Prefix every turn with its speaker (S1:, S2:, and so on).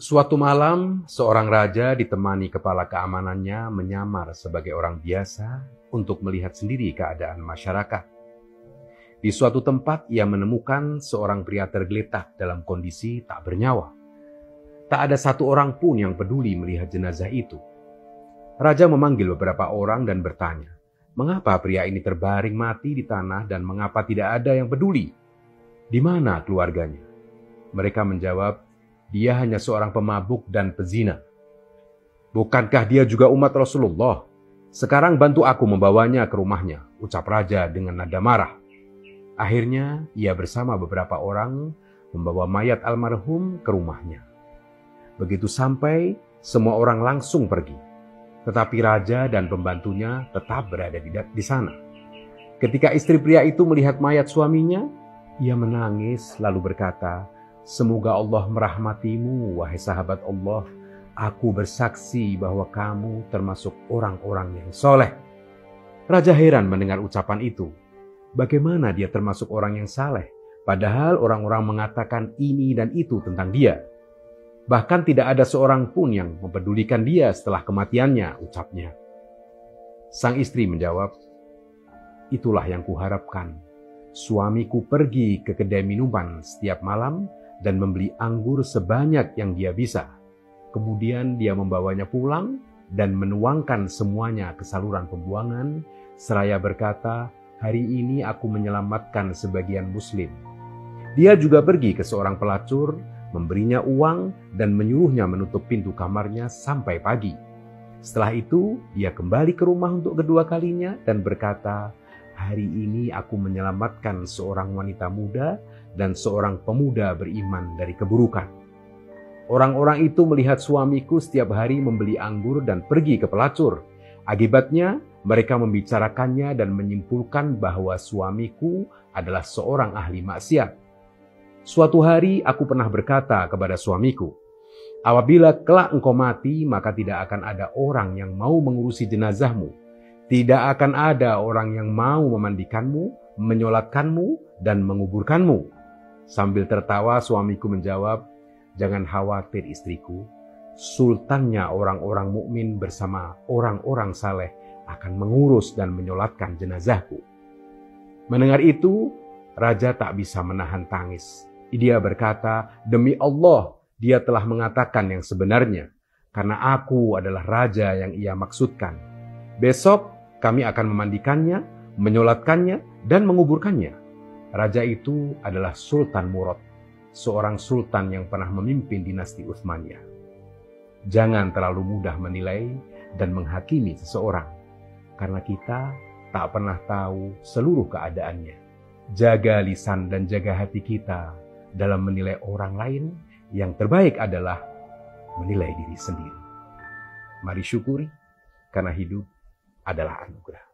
S1: Suatu malam, seorang raja ditemani kepala keamanannya menyamar sebagai orang biasa untuk melihat sendiri keadaan masyarakat. Di suatu tempat, ia menemukan seorang pria tergeletak dalam kondisi tak bernyawa. Tak ada satu orang pun yang peduli melihat jenazah itu. Raja memanggil beberapa orang dan bertanya, mengapa pria ini terbaring mati di tanah dan mengapa tidak ada yang peduli? Di mana keluarganya? Mereka menjawab, dia hanya seorang pemabuk dan pezina. Bukankah dia juga umat Rasulullah? Sekarang bantu aku membawanya ke rumahnya, ucap raja dengan nada marah. Akhirnya ia bersama beberapa orang membawa mayat almarhum ke rumahnya. Begitu sampai, semua orang langsung pergi. Tetapi raja dan pembantunya tetap berada di sana. Ketika istri pria itu melihat mayat suaminya, ia menangis lalu berkata, "Semoga Allah merahmatimu, wahai sahabat Allah. Aku bersaksi bahwa kamu termasuk orang-orang yang soleh." Raja heran mendengar ucapan itu. Bagaimana dia termasuk orang yang saleh, padahal orang-orang mengatakan ini dan itu tentang dia. Bahkan tidak ada seorang pun yang mempedulikan dia setelah kematiannya, ucapnya. Sang istri menjawab, "Itulah yang kuharapkan. Suamiku pergi ke kedai minuman setiap malam dan membeli anggur sebanyak yang dia bisa. Kemudian dia membawanya pulang dan menuangkan semuanya ke saluran pembuangan, seraya berkata, 'Hari ini aku menyelamatkan sebagian muslim.' Dia juga pergi ke seorang pelacur, memberinya uang dan menyuruhnya menutup pintu kamarnya sampai pagi. Setelah itu, dia kembali ke rumah untuk kedua kalinya dan berkata, 'Hari ini aku menyelamatkan seorang wanita muda dan seorang pemuda beriman dari keburukan.' Orang-orang itu melihat suamiku setiap hari membeli anggur dan pergi ke pelacur. Akibatnya, mereka membicarakannya dan menyimpulkan bahwa suamiku adalah seorang ahli maksiat. Suatu hari aku pernah berkata kepada suamiku, 'Apabila kelak engkau mati, maka tidak akan ada orang yang mau mengurusi jenazahmu. Tidak akan ada orang yang mau memandikanmu, menyolatkanmu, dan menguburkanmu.' Sambil tertawa suamiku menjawab, 'Jangan khawatir istriku, sultannya orang-orang mukmin bersama orang-orang saleh akan mengurus dan menyolatkan jenazahku.' Mendengar itu, raja tak bisa menahan tangis. Dia berkata, 'Demi Allah, dia telah mengatakan yang sebenarnya, karena aku adalah raja yang ia maksudkan. Besok kami akan memandikannya, menyolatkannya, dan menguburkannya.' Raja itu adalah Sultan Murad, seorang sultan yang pernah memimpin dinasti Utsmaniyah. Jangan terlalu mudah menilai dan menghakimi seseorang, karena kita tak pernah tahu seluruh keadaannya. Jaga lisan dan jaga hati kita dalam menilai orang lain. Yang terbaik adalah menilai diri sendiri. Mari syukuri, karena hidup adalah anugerah.